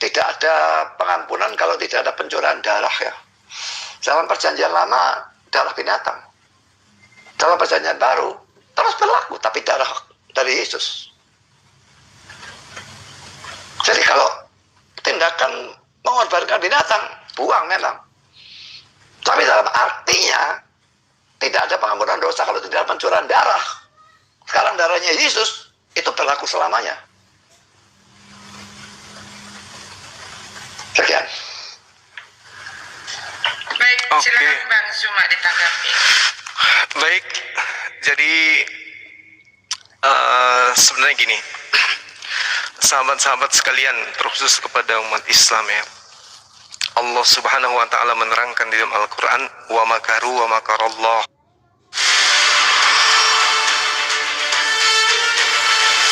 tidak ada pengampunan kalau tidak ada pencurahan darah ya. Dalam perjanjian lama darah binatang, dalam perjanjian baru terus berlaku tapi darah dari Yesus. Jadi kalau tindakan mengorbankan binatang buang memang, tapi dalam artinya tidak ada pengampunan dosa kalau tidak ada pencurahan darah. Sekarang darahnya Yesus itu berlaku selamanya. Sekian. Baik, Oke. silakan Bang Zuma ditanggapi. Baik, jadi sebenarnya gini, sahabat-sahabat sekalian, terkhusus kepada umat Islam ya, Allah Subhanahu wa Ta'ala menerangkan di dalam Al-Quran, wa makaru wa makarallah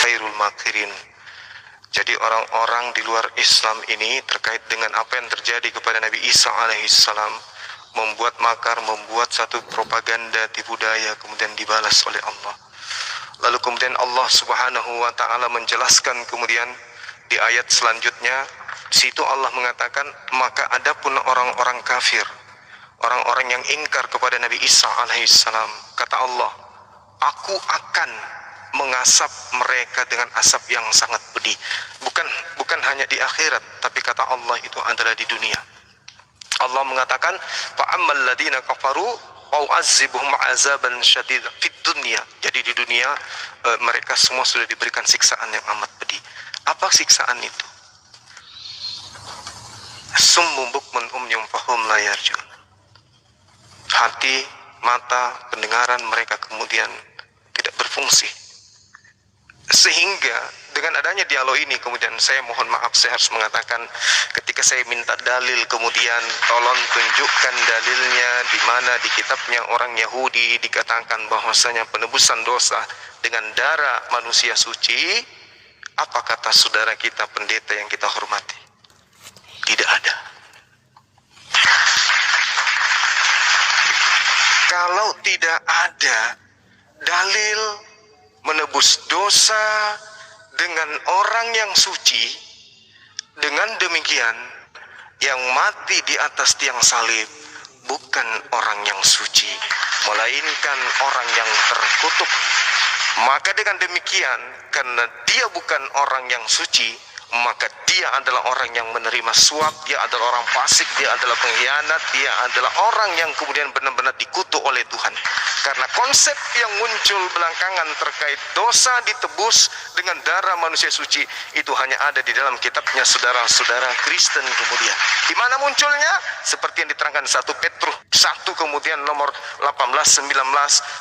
khairul makirin. Jadi orang-orang di luar Islam ini terkait dengan apa yang terjadi kepada Nabi Isa alaihissalam, membuat makar, membuat satu propaganda tipu daya, kemudian dibalas oleh Allah. Lalu kemudian Allah Subhanahu wa Ta'ala menjelaskan kemudian di ayat selanjutnya, di situ Allah mengatakan, maka adapun orang-orang kafir, orang-orang yang ingkar kepada Nabi Isa alaihissalam, kata Allah, aku akan mengasap mereka dengan asap yang sangat pedih. Bukan hanya di akhirat, tapi kata Allah itu adalah di dunia. Allah mengatakan, fa'ammal ladina kafaru au'azzibuhum azaban syadid fid dunya. Jadi di dunia mereka semua sudah diberikan siksaan yang amat pedih. Apa siksaan itu? Summun bukmun umyum fahum la yarjun. Hati, mata, pendengaran mereka kemudian tidak berfungsi. Sehingga dengan adanya dialog ini kemudian saya mohon maaf, saya harus mengatakan, ketika saya minta dalil kemudian tolong tunjukkan dalilnya di mana di kitabnya orang Yahudi dikatakan bahwasanya penebusan dosa dengan darah manusia suci. Apa kata saudara kita pendeta yang kita hormati? Tidak ada. Kalau tidak ada dalil menebus dosa dengan orang yang suci, dengan demikian yang mati di atas tiang salib bukan orang yang suci, melainkan orang yang terkutuk. Maka dengan demikian, karena dia bukan orang yang suci, maka dia adalah orang yang menerima suap, dia adalah orang fasik, dia adalah pengkhianat, dia adalah orang yang kemudian benar-benar dikutuk oleh Tuhan. Karena konsep yang muncul belakangan terkait dosa ditebus dengan darah manusia suci itu hanya ada di dalam kitabnya saudara-saudara Kristen kemudian. Di mana munculnya? Seperti yang diterangkan 1 Petrus 1 kemudian nomor 18, 19,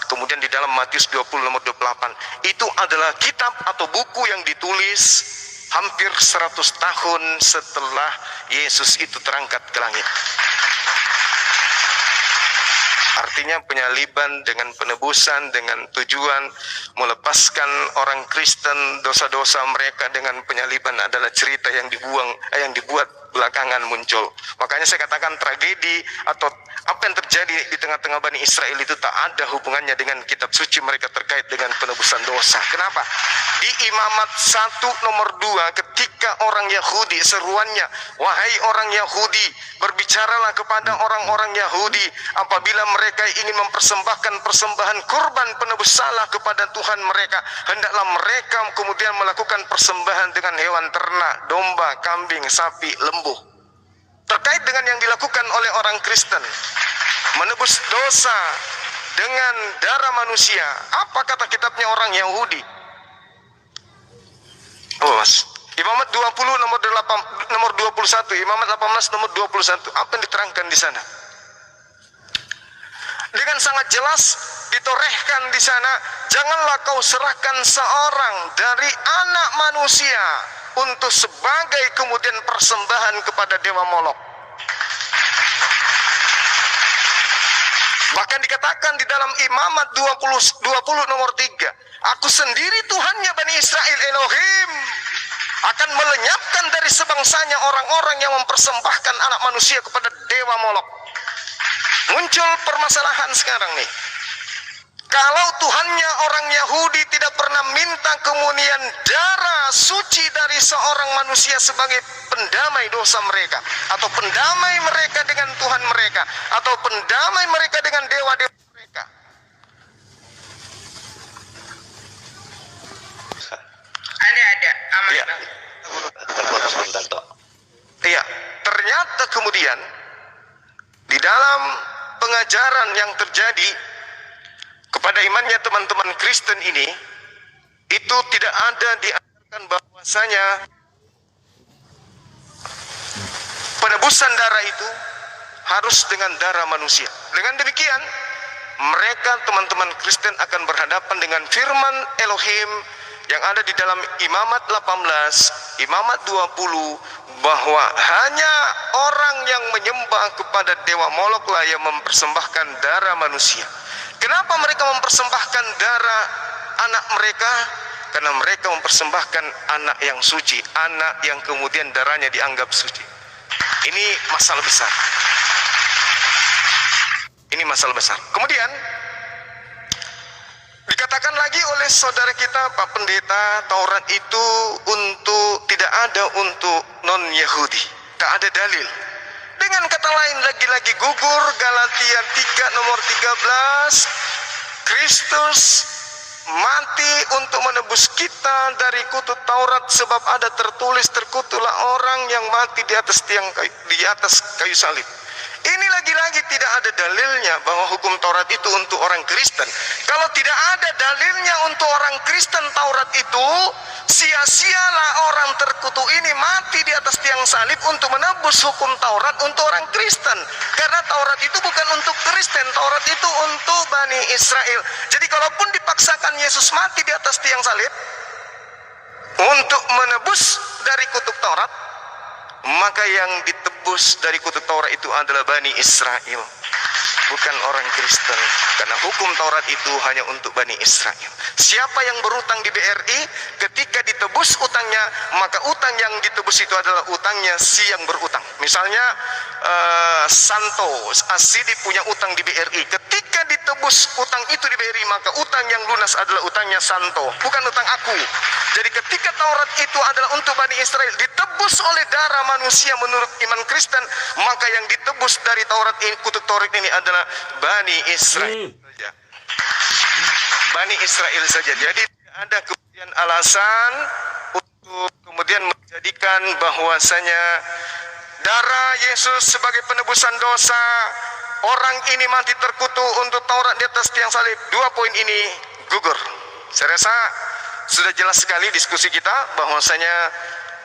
kemudian di dalam Matius 20 nomor 28. Itu adalah kitab atau buku yang ditulis hampir 100 tahun setelah Yesus itu terangkat ke langit. Artinya penyaliban dengan penebusan dengan tujuan melepaskan orang Kristen dosa-dosa mereka dengan penyaliban adalah cerita yang dibuat belakangan muncul. Makanya saya katakan tragedi atau apa yang terjadi di tengah-tengah Bani Israel itu tak ada hubungannya dengan kitab suci mereka terkait dengan penebusan dosa. Kenapa? Di Imamat 1 nomor 2 ketika orang Yahudi seruannya, wahai orang Yahudi, berbicaralah kepada orang-orang Yahudi apabila mereka ingin mempersembahkan persembahan kurban penebus salah kepada Tuhan mereka, hendaklah mereka kemudian melakukan persembahan dengan hewan ternak, domba, kambing, sapi, lembu. terkait dengan yang dilakukan oleh orang Kristen, menebus dosa dengan darah manusia. Apa kata kitabnya orang Yahudi? Oh, Mas. Imamat 20 nomor 21, Imamat 18 nomor 21. Apa yang diterangkan di sana? Dengan sangat jelas ditorehkan di sana, janganlah kau serahkan seorang dari anak manusia untuk sebagai kemudian persembahan kepada dewa Molok. Bahkan dikatakan di dalam Imamat 20 nomor 3, aku sendiri Tuhannya Bani Israel Elohim akan melenyapkan dari sebangsanya orang-orang yang mempersembahkan anak manusia kepada dewa Molok. Muncul permasalahan sekarang nih. Kalau Tuhannya orang Yahudi tidak pernah minta kemunian darah suci dari seorang manusia sebagai pendamai dosa mereka, atau pendamai mereka dengan Tuhan mereka, atau pendamai mereka dengan dewa-dewa mereka. Ada aman. Iya. Iya, ternyata kemudian di dalam pengajaran yang terjadi kepada imannya teman-teman Kristen ini, itu tidak ada diajarkan bahwasanya penebusan darah itu harus dengan darah manusia. Dengan demikian, mereka teman-teman Kristen akan berhadapan dengan firman Elohim yang ada di dalam Imamat 18, Imamat 20, bahwa hanya orang yang menyembah kepada dewa Moloklah yang mempersembahkan darah manusia. Kenapa mereka mempersembahkan darah anak mereka? Karena mereka mempersembahkan anak yang suci, anak yang kemudian darahnya dianggap suci. Ini masalah besar. Ini masalah besar. Kemudian dikatakan lagi oleh saudara kita Pak Pendeta, Taurat itu tidak ada untuk non-Yahudi. Tak ada dalil. Dengan kata lain, lagi-lagi gugur Galatia 3 nomor 13, Kristus mati untuk menebus kita dari kutuk Taurat, sebab ada tertulis, terkutuklah orang yang mati di atas kayu salib. Ini lagi-lagi tidak ada dalilnya bahwa hukum Taurat itu untuk orang Kristen. Kalau tidak ada dalilnya untuk orang Kristen Taurat itu, sia-sialah orang terkutuk ini mati di atas tiang salib untuk menebus hukum Taurat untuk orang Kristen. Karena Taurat itu bukan untuk Kristen, Taurat itu untuk Bani Israel. Jadi kalaupun dipaksakan Yesus mati di atas tiang salib untuk menebus dari kutuk Taurat, maka yang ditebus dari kutuk Taurat itu adalah Bani Israel, bukan orang Kristen. Karena hukum Taurat itu hanya untuk Bani Israel. Siapa yang berutang di BRI, ketika ditebus utangnya, maka utang yang ditebus itu adalah utangnya si yang berutang. Misalnya Santo Asidi punya utang di BRI, ketika ditebus utang itu di BRI, maka utang yang lunas adalah utangnya Santo, bukan utang aku. Jadi ketika Taurat itu adalah untuk Bani Israel, ditebus oleh darah manusia menurut iman Kristen, maka yang ditebus dari Taurat ini, kutuk Taurat ini adalah Bani Israel saja. Bani Israel saja. Jadi tidak ada kemudian alasan untuk kemudian menjadikan bahwasanya darah Yesus sebagai penebusan dosa, orang ini mati terkutuk untuk Taurat di atas tiang salib. Dua poin ini gugur. Saya rasa sudah jelas sekali diskusi kita bahwasanya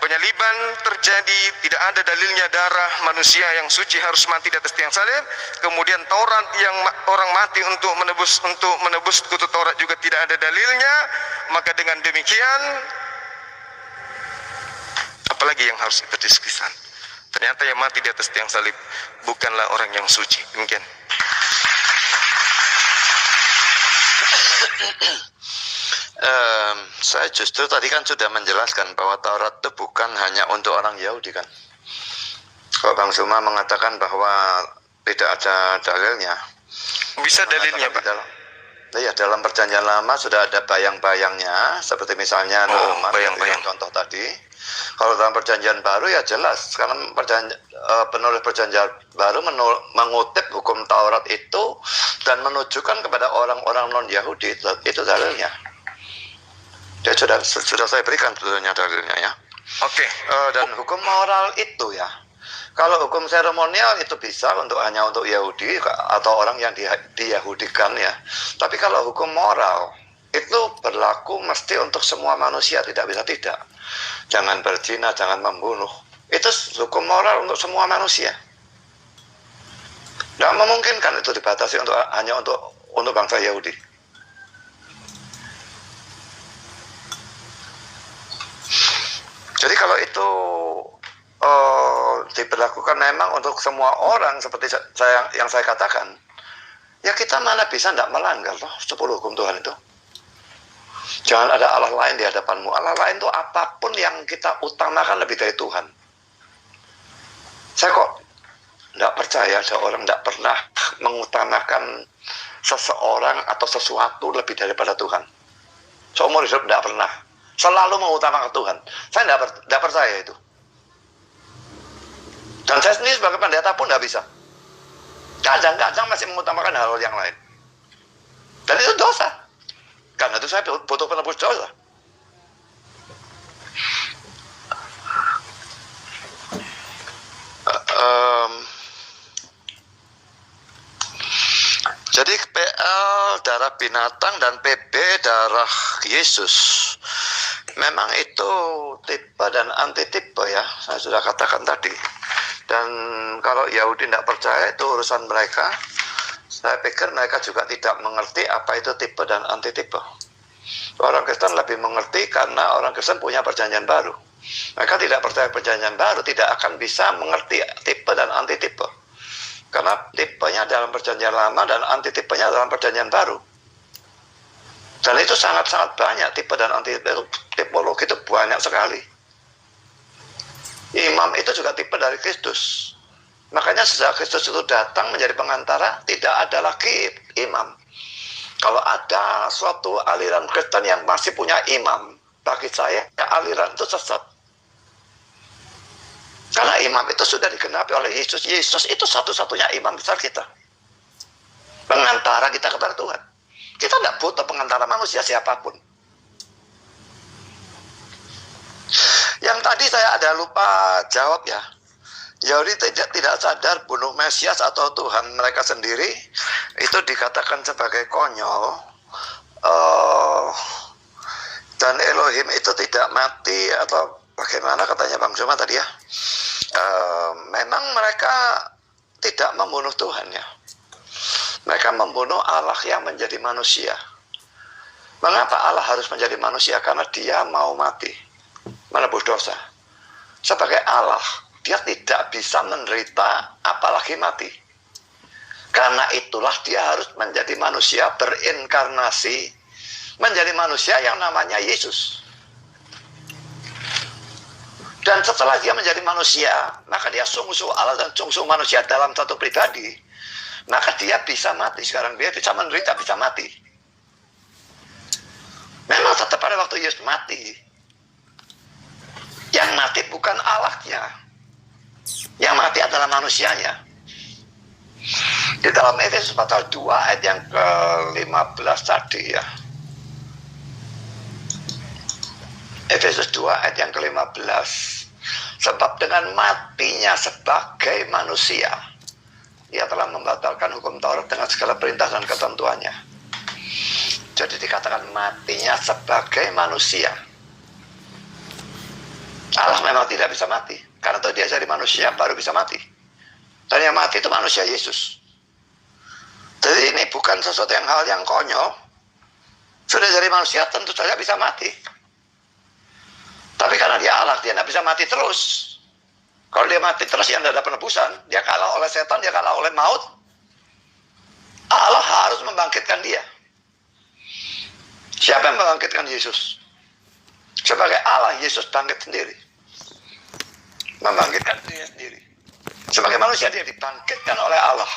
penyaliban terjadi, tidak ada dalilnya darah manusia yang suci harus mati di atas tiang salib. Kemudian Taurat yang orang mati untuk menebus kutuk Taurat juga tidak ada dalilnya. Maka dengan demikian, apalagi yang harus kita diskusikan? Ternyata yang mati di atas tiang salib bukanlah orang yang suci. Demikian. Saya justru tadi kan sudah menjelaskan bahwa Taurat itu bukan hanya untuk orang Yahudi kan. Kalau Bang Suma mengatakan bahwa tidak ada dalilnya. Bisa dalilnya, Pak? Dalam perjanjian lama sudah ada bayang-bayangnya, seperti misalnya bayang-bayang contoh tadi. Kalau dalam perjanjian baru ya jelas, karena penulis perjanjian baru mengutip hukum Taurat itu dan menunjukkan kepada orang-orang non-Yahudi, itu dalilnya. Ya sudah saya berikan sebetulnya dalilnya ya. Oke. Dan hukum moral itu ya, Kalau hukum seremonial itu bisa hanya untuk Yahudi atau orang yang diyahudikan ya. Tapi kalau hukum moral itu berlaku mesti untuk semua manusia, tidak bisa tidak. Jangan berzina, jangan membunuh. Itu hukum moral untuk semua manusia. Tidak memungkinkan itu dibatasi hanya untuk bangsa Yahudi. Jadi kalau itu diberlakukan memang untuk semua orang seperti yang saya katakan, ya kita mana bisa tidak melanggar loh 10 hukum Tuhan itu. Jangan ada Allah lain di hadapanmu. Allah lain itu apapun yang kita utamakan lebih dari Tuhan. Saya kok tidak percaya ada orang tidak pernah mengutamakan seseorang atau sesuatu lebih daripada Tuhan. Seumur hidup tidak pernah. Selalu mengutamakan Tuhan. Saya tidak percaya itu. Dan saya sendiri sebagai pendeta pun tidak bisa. Kadang-kadang masih mengutamakan hal-hal yang lain. Dan itu dosa. Karena itu saya butuh penebus dosa. Jadi PL darah binatang dan PB darah Yesus. Memang itu tipe dan antitipe ya, saya sudah katakan tadi. Dan kalau Yahudi tidak percaya itu urusan mereka. Saya pikir mereka juga tidak mengerti apa itu tipe dan antitipe. Orang Kristen lebih mengerti karena orang Kristen punya perjanjian baru. Mereka tidak percaya perjanjian baru, tidak akan bisa mengerti tipe dan antitipe. Karena tipenya dalam perjanjian lama dan antitipenya dalam perjanjian baru. Dan itu sangat-sangat banyak tipe dan antitipologi itu banyak sekali. Imam itu juga tipe dari Kristus. Makanya sejak Kristus itu datang menjadi pengantara, tidak ada lagi imam. Kalau ada suatu aliran Kristen yang masih punya imam, bagi saya aliran itu sesat. Karena imam itu sudah digenapi oleh Yesus. Yesus itu satu-satunya imam besar kita. Pengantara kita kepada Tuhan. Kita tidak butuh pengantara manusia siapapun. Yang tadi saya ada lupa jawab ya. Yahudi tidak sadar bunuh Mesias atau Tuhan mereka sendiri itu dikatakan sebagai konyol. Dan Elohim itu tidak mati atau bagaimana katanya Bang Zuma tadi ya. Memang mereka tidak membunuh Tuhan ya. Mereka membunuh Allah yang menjadi manusia. Mengapa Allah harus menjadi manusia? Karena dia mau mati, menebus dosa. Sebagai Allah, dia tidak bisa menderita apalagi mati. Karena itulah dia harus menjadi manusia berinkarnasi, menjadi manusia yang namanya Yesus. Dan setelah dia menjadi manusia, maka dia sungguh Allah dan sungguh manusia dalam satu pribadi. Maka dia bisa mati. Sekarang dia bisa menderita, bisa mati. Memang tetap pada waktu Yesus mati, yang mati bukan Allahnya, yang mati adalah manusianya. Di dalam Efesus pasal 2 ayat yang ke-15 tadi ya. Efesus 2 ayat yang ke-15. Sebab dengan matinya sebagai manusia, ia telah membatalkan hukum Taurat dengan segala perintah dan ketentuannya. Jadi dikatakan matinya sebagai manusia. Allah memang tidak bisa mati. Karena itu dia jadi manusia baru bisa mati. Dan yang mati itu manusia Yesus. Jadi ini bukan sesuatu hal yang konyol. Sudah jadi manusia tentu saja bisa mati. Tapi karena dia Allah, dia tidak bisa mati terus. Kalau dia mati terus, ya tidak ada penebusan. Dia kalah oleh setan, dia kalah oleh maut. Allah harus membangkitkan dia. Siapa yang membangkitkan Yesus? Sebagai Allah, Yesus bangkit sendiri. Membangkitkan dirinya sendiri. Sebagai manusia, dia dibangkitkan oleh Allah.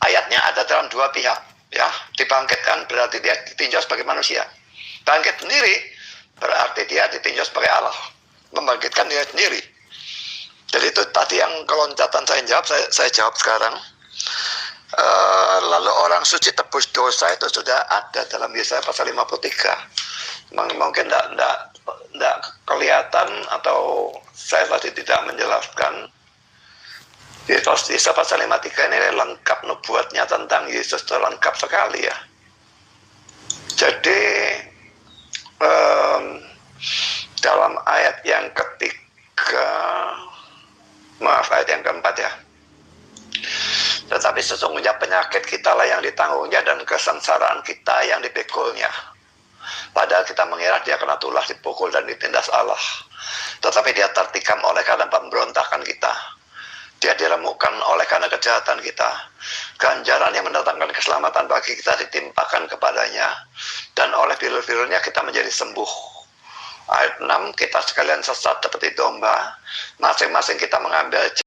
Ayatnya ada dalam dua pihak. Ya, dibangkitkan berarti dia ditinjau sebagai manusia. Bangkit sendiri berarti dia ditinjau sebagai Allah. Membangkitkan dia sendiri. Jadi itu tadi yang keloncatan saya jawab, saya jawab sekarang. Lalu orang suci tebus dosa itu sudah ada dalam Yesaya pasal 53. Mungkin tidak kelihatan atau saya tadi tidak menjelaskan. Jadi Yesus pasal 53 ini lengkap nubuatnya tentang Yesus, itu lengkap sekali ya. Jadi dalam ayat yang ketiga, ayat yang keempat ya. Tetapi sesungguhnya penyakit kita lah yang ditanggungnya dan kesengsaraan kita yang dipikulnya. Padahal kita mengira dia kena tulah, dipukul dan ditindas Allah. Tetapi dia tertikam oleh karena pemberontakan kita. Dia diremukkan oleh karena kejahatan kita. Ganjaran yang mendatangkan keselamatan bagi kita ditimpakan kepadanya. Dan oleh pilur-pilurnya kita menjadi sembuh. Ayat 6, kita sekalian sesat seperti domba. Masing-masing kita mengambil